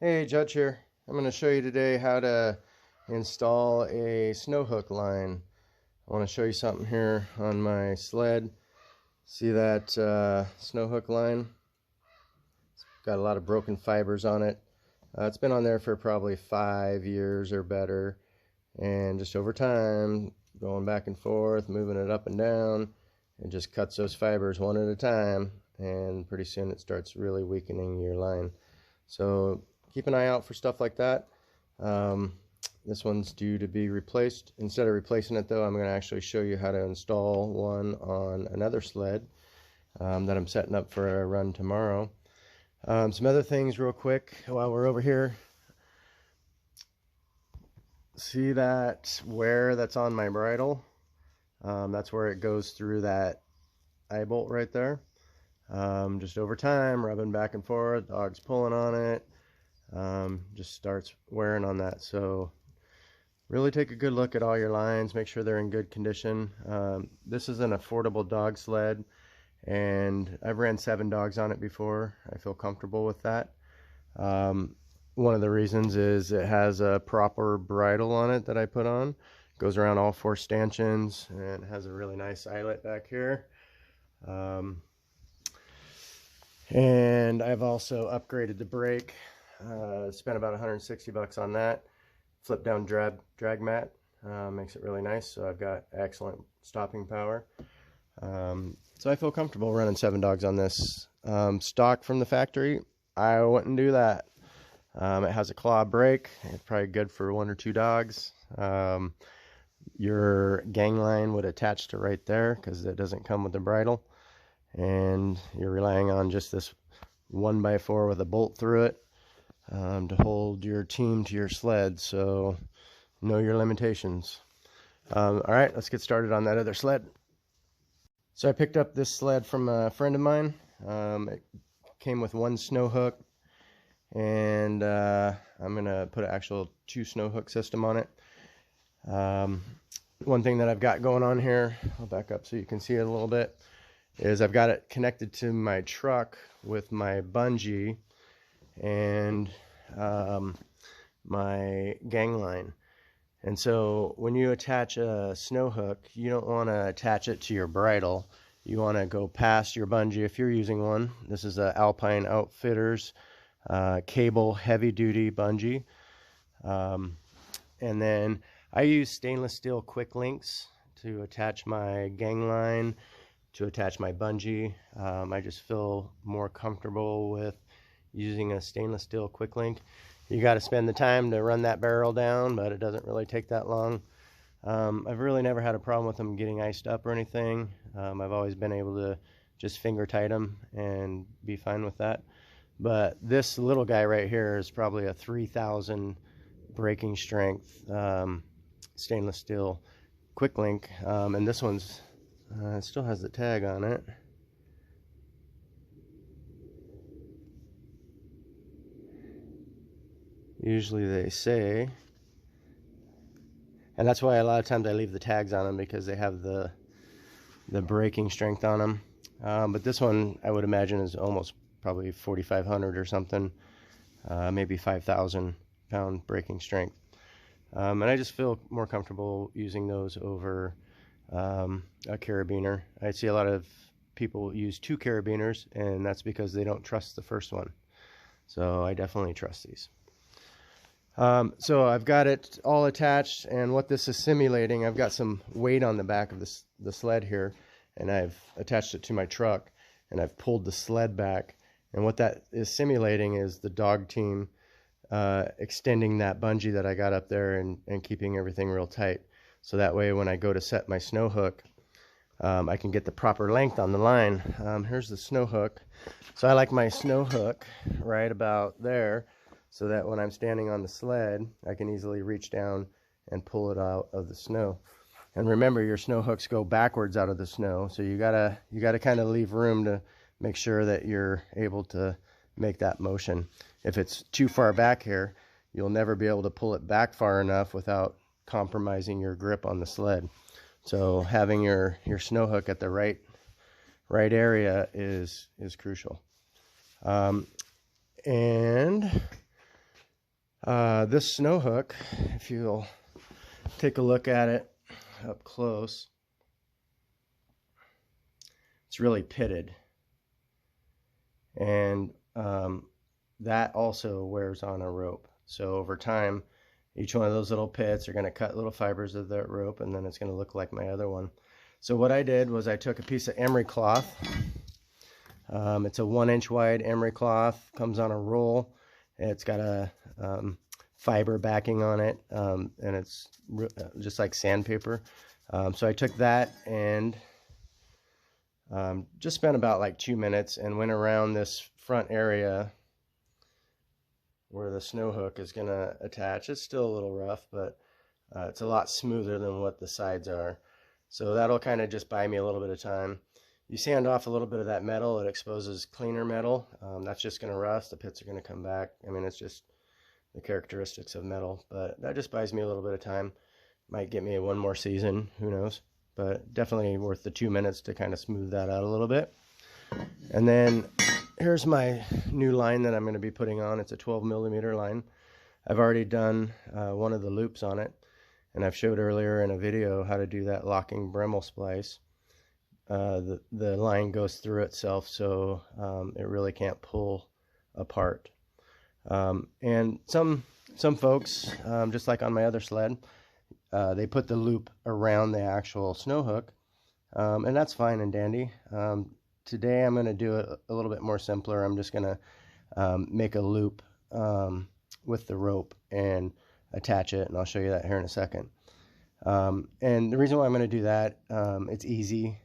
Hey, Judge here. I'm going to show you today how to install a snow hook line. I want to show you something here on my sled. See that snow hook line? It's got a lot of broken fibers on it. It's been on there for probably 5 years or better, and just over time, going back and forth, moving it up and down, it just cuts those fibers one at a time, and pretty soon it starts really weakening your line. So keep an eye out for stuff like that. This one's due to be replaced. Instead of replacing it though, I'm going to actually show you how to install one on another sled that I'm setting up for a run tomorrow. Some other things real quick while we're over here. See that wear that's on my bridle? That's where it goes through that eye bolt right there. Just over time, rubbing back and forth, dog's pulling on it, just starts wearing on that. So really take a good look at all your lines, make sure they're in good condition. This is an affordable dog sled, and I've ran 7 dogs on it before. I feel comfortable with that. One of the reasons is it has a proper bridle on it that I put on. It goes around all 4 stanchions, and it has a really nice eyelet back here. And I've also upgraded the brake. Spent about 160 bucks on that. Flip down drag mat, makes it really nice. So I've got excellent stopping power. So I feel comfortable running 7 dogs on this. Stock from the factory, I wouldn't do that. It has a claw brake. It's probably good for 1 or 2 dogs. Your gang line would attach to right there because it doesn't come with the bridle, and you're relying on just this 1x4 with a bolt through it to hold your team to your sled. So know your limitations. All right, let's get started on that other sled. So I picked up this sled from a friend of mine. It came with 1 snow hook, and I'm gonna put an actual 2 snow hook system on it. One thing that I've got going on here, I'll back up so you can see it a little bit, is I've got it connected to my truck with my bungee and my gang line. And so when you attach a snow hook, you don't want to attach it to your bridle. You want to go past your bungee if you're using one. This is a Alpine Outfitters cable heavy duty bungee. And then I use stainless steel quick links to attach my gang line, to attach my bungee. I just feel more comfortable with using a stainless steel quick link. You got to spend the time to run that barrel down, but it doesn't really take that long. I've really never had a problem with them getting iced up or anything. I've always been able to just finger tight them and be fine with that. But this little guy right here is probably a 3,000 braking strength stainless steel quick link, and this one's it still has the tag on it. Usually they say, and that's why a lot of times I leave the tags on them, because they have the braking strength on them. But this one I would imagine is almost probably 4,500 or something, maybe 5,000 pound braking strength. And I just feel more comfortable using those over a carabiner. I see a lot of people use 2 carabiners, and that's because they don't trust the first one. So I definitely trust these. So I've got it all attached, and what this is simulating, I've got some weight on the back of the sled here, and I've attached it to my truck, and I've pulled the sled back, and what that is simulating is the dog team extending that bungee that I got up there and keeping everything real tight. So that way when I go to set my snow hook, I can get the proper length on the line. Here's the snow hook. So I like my snow hook right about there, so that when I'm standing on the sled, I can easily reach down and pull it out of the snow. And remember, your snow hooks go backwards out of the snow, so you gotta kind of leave room to make sure that you're able to make that motion. If it's too far back here, you'll never be able to pull it back far enough without compromising your grip on the sled. So having your snow hook at the right area is crucial. And This snow hook, if you'll take a look at it up close, it's really pitted, and that also wears on a rope. So over time, each one of those little pits are going to cut little fibers of that rope, and then it's going to look like my other one. So what I did was I took a piece of emery cloth. It's a 1-inch wide emery cloth, comes on a roll. It's got a fiber backing on it, and it's just like sandpaper. So I took that and just spent about like 2 minutes and went around this front area where the snow hook is going to attach. It's still a little rough, but it's a lot smoother than what the sides are. So that'll kind of just buy me a little bit of time. You sand off a little bit of that metal, it exposes cleaner metal. That's just going to rust. The pits are going to come back. I mean, it's just the characteristics of metal, but that just buys me a little bit of time. Might get me one more season, who knows, but definitely worth the 2 minutes to kind of smooth that out a little bit. And then here's my new line that I'm going to be putting on. It's a 12mm line. I've already done one of the loops on it, and I've showed earlier in a video how to do that locking Bremel splice. The line goes through itself, so it really can't pull apart. And some folks, just like on my other sled, they put the loop around the actual snow hook, and that's fine and dandy. Today I'm going to do it a little bit more simpler. I'm just going to make a loop with the rope and attach it, and I'll show you that here in a second. And the reason why I'm going to do that, it's easy.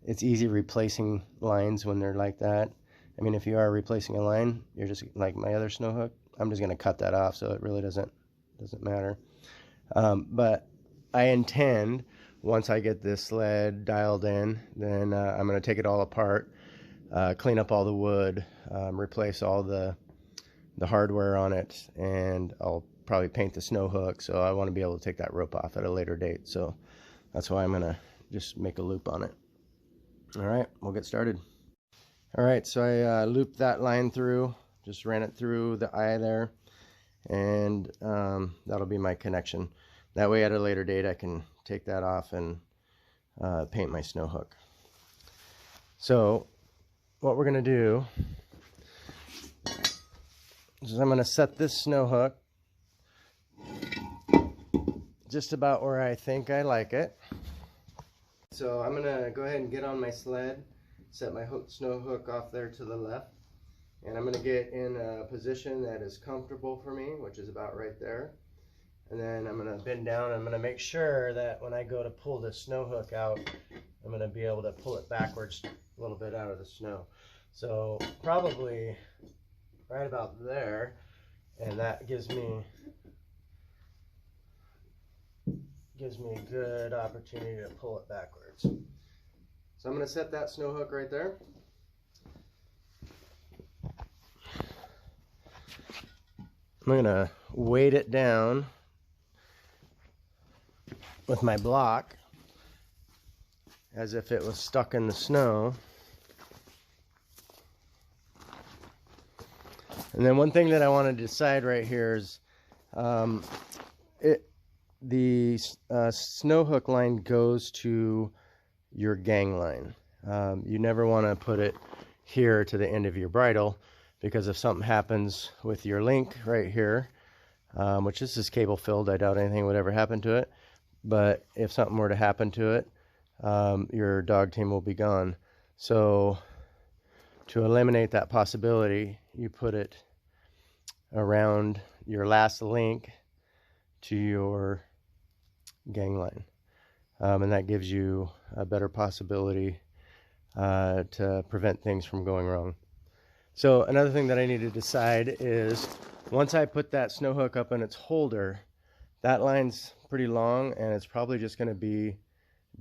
It's easy replacing lines when they're like that. I mean, if you are replacing a line, you're just like my other snow hook, I'm just going to cut that off, so it really doesn't matter. But I intend, once I get this sled dialed in, then I'm going to take it all apart, clean up all the wood, replace all the hardware on it, and I'll probably paint the snow hook. So I want to be able to take that rope off at a later date. So that's why I'm going to just make a loop on it. All right, we'll get started. All right, so I looped that line through, just ran it through the eye there, and that'll be my connection. That way at a later date I can take that off and paint my snow hook. So what we're going to do is I'm going to set this snow hook just about where I think I like it. So I'm going to go ahead and get on my sled, set my snow hook off there to the left, and I'm going to get in a position that is comfortable for me, which is about right there. And then I'm going to bend down. I'm going to make sure that when I go to pull the snow hook out, I'm going to be able to pull it backwards a little bit out of the snow. So probably right about there, and that gives me a good opportunity to pull it backwards. So I'm going to set that snow hook right there. I'm going to weight it down with my block as if it was stuck in the snow. And then one thing that I want to decide right here is the snow hook line goes to your gang line. You never want to put it here to the end of your bridle, because if something happens with your link right here, which this is cable filled, I doubt anything would ever happen to it, but if something were to happen to it, your dog team will be gone. So to eliminate that possibility, you put it around your last link to your gang line, and that gives you a better possibility to prevent things from going wrong. So another thing that I need to decide is, once I put that snow hook up in its holder, that line's pretty long and it's probably just going to be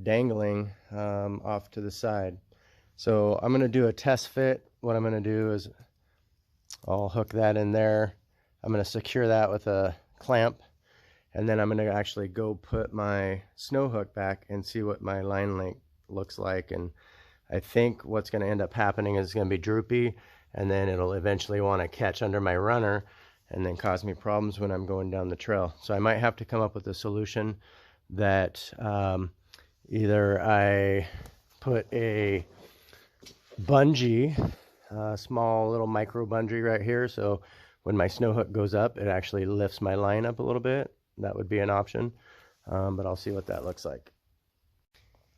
dangling off to the side. So I'm going to do a test fit. What I'm going to do is I'll hook that in there. I'm going to secure that with a clamp, and then I'm going to actually go put my snow hook back and see what my line length looks like. And I think what's going to end up happening is it's going to be droopy, and then it'll eventually want to catch under my runner, and then cause me problems when I'm going down the trail. So I might have to come up with a solution that either I put a bungee, small little micro bungee right here, so when my snow hook goes up, it actually lifts my line up a little bit. That would be an option, but I'll see what that looks like.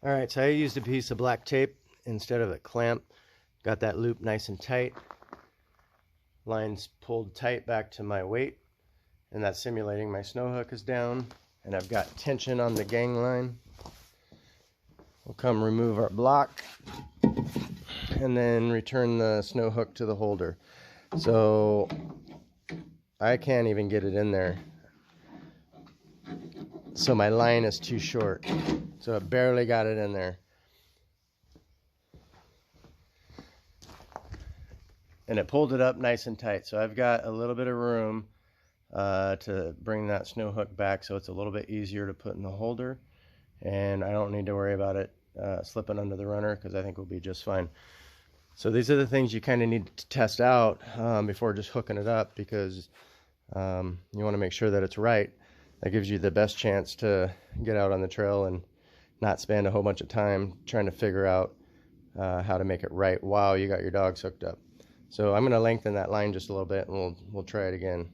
All right, so I used a piece of black tape instead of a clamp. Got that loop nice and tight. Line's pulled tight back to my weight, and that's simulating my snow hook is down, and I've got tension on the gang line. We'll come remove our block and then return the snow hook to the holder. So I can't even get it in there. So my line is too short. So I barely got it in there. And it pulled it up nice and tight. So I've got a little bit of room to bring that snow hook back, so it's a little bit easier to put in the holder. And I don't need to worry about it slipping under the runner, because I think we'll be just fine. So these are the things you kind of need to test out before just hooking it up, because you want to make sure that it's right. That gives you the best chance to get out on the trail and not spend a whole bunch of time trying to figure out how to make it right while you got your dogs hooked up. So I'm going to lengthen that line just a little bit, and we'll try it again.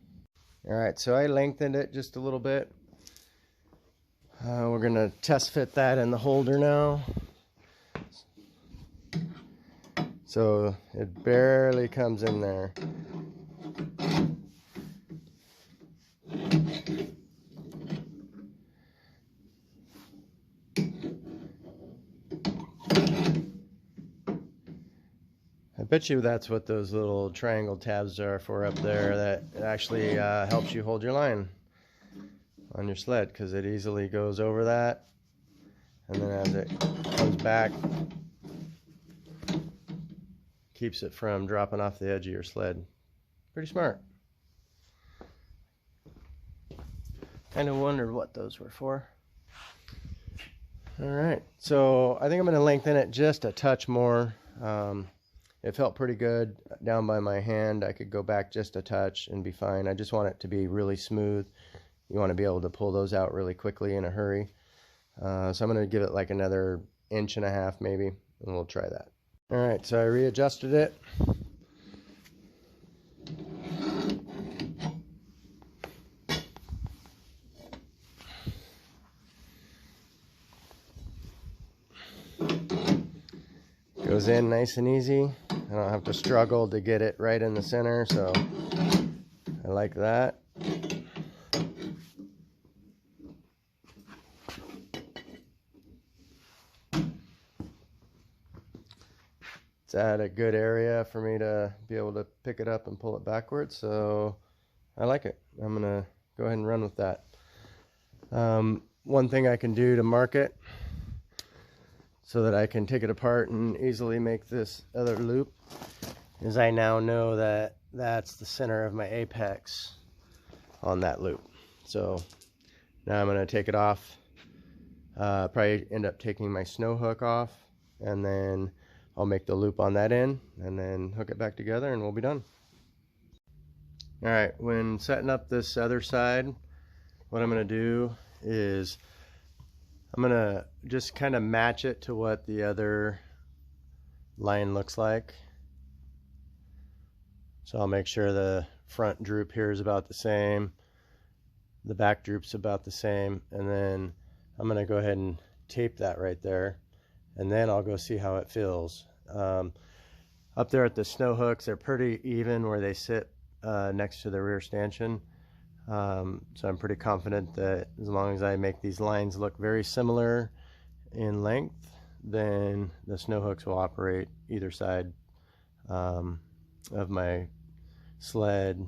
All right, so I lengthened it just a little bit. We're going to test fit that in the holder now. So it barely comes in there. I bet you that's what those little triangle tabs are for up there, that actually helps you hold your line on your sled, because it easily goes over that, and then as it comes back, keeps it from dropping off the edge of your sled. Pretty smart. Kind of wondered what those were for. All right, so I think I'm going to lengthen it just a touch more. It felt pretty good down by my hand. I could go back just a touch and be fine. I just want it to be really smooth. You want to be able to pull those out really quickly in a hurry. So I'm going to give it like another 1.5 inches maybe, and we'll try that. All right, so I readjusted it. Goes in nice and easy. I don't have to struggle to get it right in the center, so I like that. It's at a good area for me to be able to pick it up and pull it backwards, so I like it. I'm gonna go ahead and run with that. One thing I can do to mark it so that I can take it apart and easily make this other loop is I now know that that's the center of my apex on that loop. So now I'm going to take it off, probably end up taking my snow hook off, and then I'll make the loop on that end and then hook it back together, and we'll be done. All right, when setting up this other side, what I'm going to do is I'm going to just kind of match it to what the other line looks like. So I'll make sure the front droop here is about the same, the back droop's about the same, and then I'm going to go ahead and tape that right there, and then I'll go see how it feels. Up there at the snow hooks, they're pretty even where they sit next to the rear stanchion. So I'm pretty confident that as long as I make these lines look very similar in length, then the snow hooks will operate either side of my sled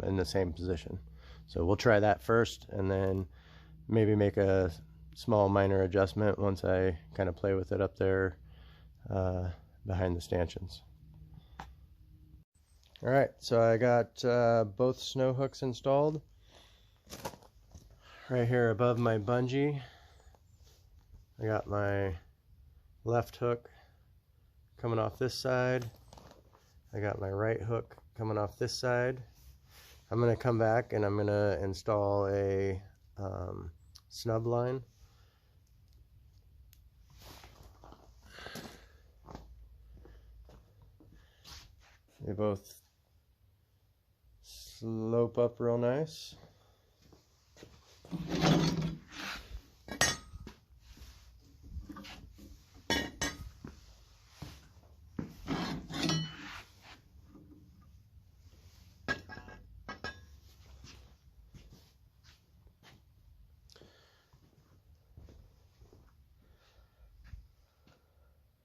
in the same position. So we'll try that first, and then maybe make a small minor adjustment once I kind of play with it up there behind the stanchions. All right, so I got both snow hooks installed right here above my bungee. I got my left hook coming off this side. I got my right hook coming off this side. I'm going to come back and I'm going to install a snub line. They both slope up real nice.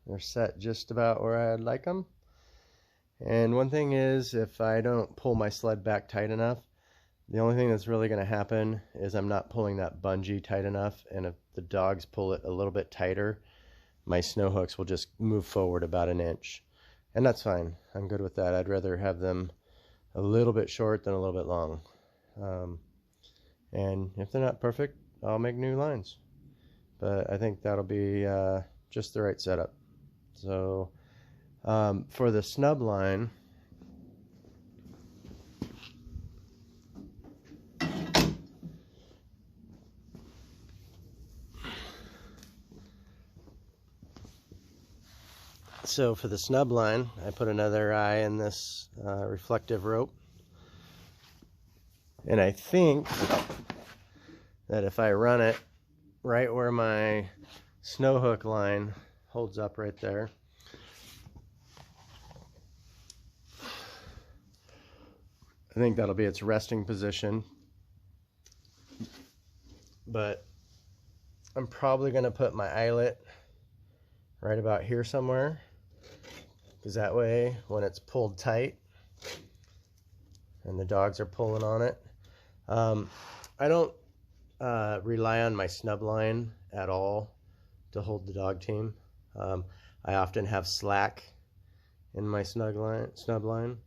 They're set just about where I'd like them. And one thing is, if I don't pull my sled back tight enough, the only thing that's really going to happen is I'm not pulling that bungee tight enough, and if the dogs pull it a little bit tighter, my snow hooks will just move forward about an inch. And that's fine. I'm good with that. I'd rather have them a little bit short than a little bit long. And if they're not perfect, I'll make new lines. But I think that'll be just the right setup. So for the snub line, I put another eye in this reflective rope. And I think that if I run it right where my snow hook line holds up right there, I think that'll be its resting position. But I'm probably going to put my eyelet right about here somewhere, because that way when it's pulled tight and the dogs are pulling on it, I don't rely on my snub line at all to hold the dog team. I often have slack in my snub line,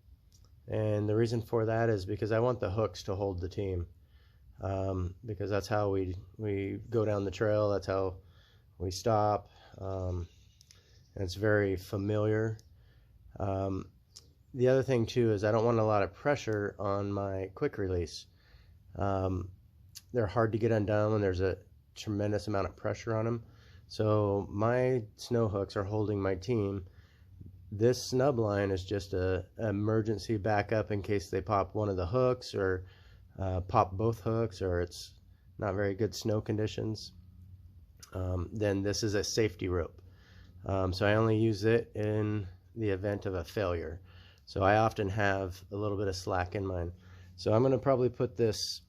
and the reason for that is because I want the hooks to hold the team, because that's how we go down the trail, that's how we stop, and it's very familiar. The other thing too is I don't want a lot of pressure on my quick release. They're hard to get undone when there's a tremendous amount of pressure on them. So my snow hooks are holding my team. This snub line is just an emergency backup in case they pop one of the hooks, or pop both hooks, or it's not very good snow conditions. Then this is a safety rope. So I only use it in the event of a failure. So I often have a little bit of slack in mine. So I'm going to probably put this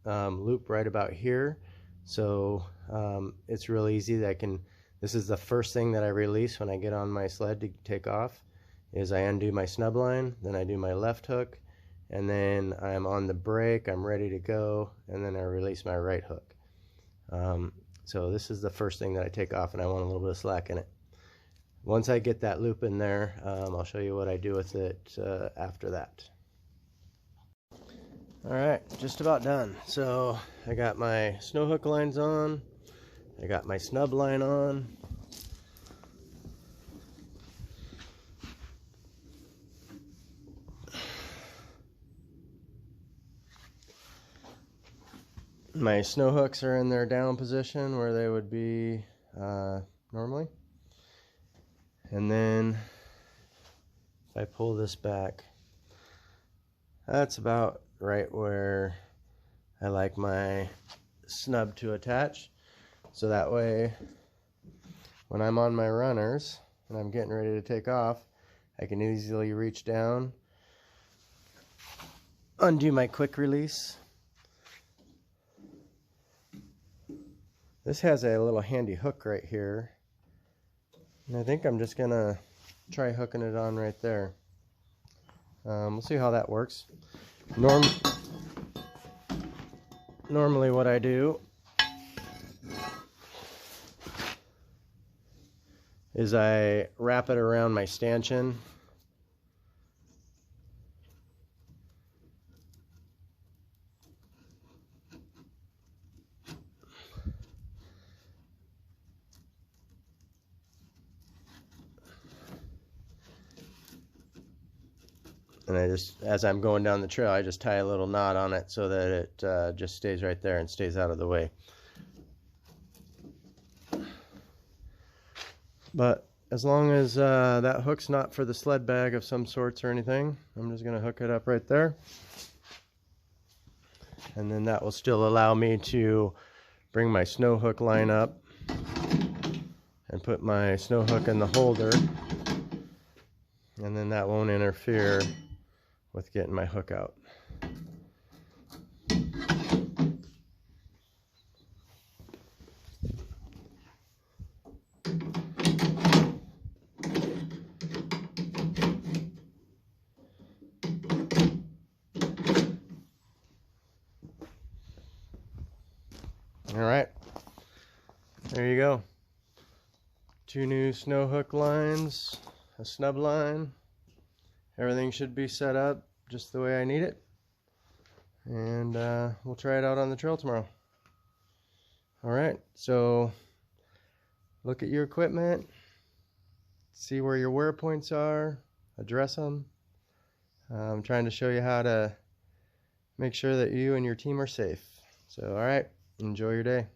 loop right about here. So it's real easy that this is the first thing that I release when I get on my sled to take off, is I undo my snub line, then I do my left hook, and then I'm on the brake, I'm ready to go, and then I release my right hook. So this is the first thing that I take off, and I want a little bit of slack in it. Once I get that loop in there, I'll show you what I do with it after that. Alright, just about done. So I got my snow hook lines on, I got my snub line on. My snow hooks are in their down position where they would be normally. And then if I pull this back, that's about right where I like my snub to attach. So that way, when I'm on my runners and I'm getting ready to take off, I can easily reach down, undo my quick release. This has a little handy hook right here, and I think I'm just gonna try hooking it on right there. We'll see how that works. Normally what I do is I wrap it around my stanchion. And I just, as I'm going down the trail, I just tie a little knot on it so that it just stays right there and stays out of the way. But as long as that hook's not for the sled bag of some sorts or anything, I'm just going to hook it up right there. And then that will still allow me to bring my snow hook line up and put my snow hook in the holder. And then that won't interfere with getting my hook out. All right, there you go. 2 new snow hook lines, a snub line. Everything should be set up just the way I need it. And we'll try it out on the trail tomorrow. All right, so look at your equipment, see where your wear points are, address them. I'm trying to show you how to make sure that you and your team are safe. So, all right, enjoy your day.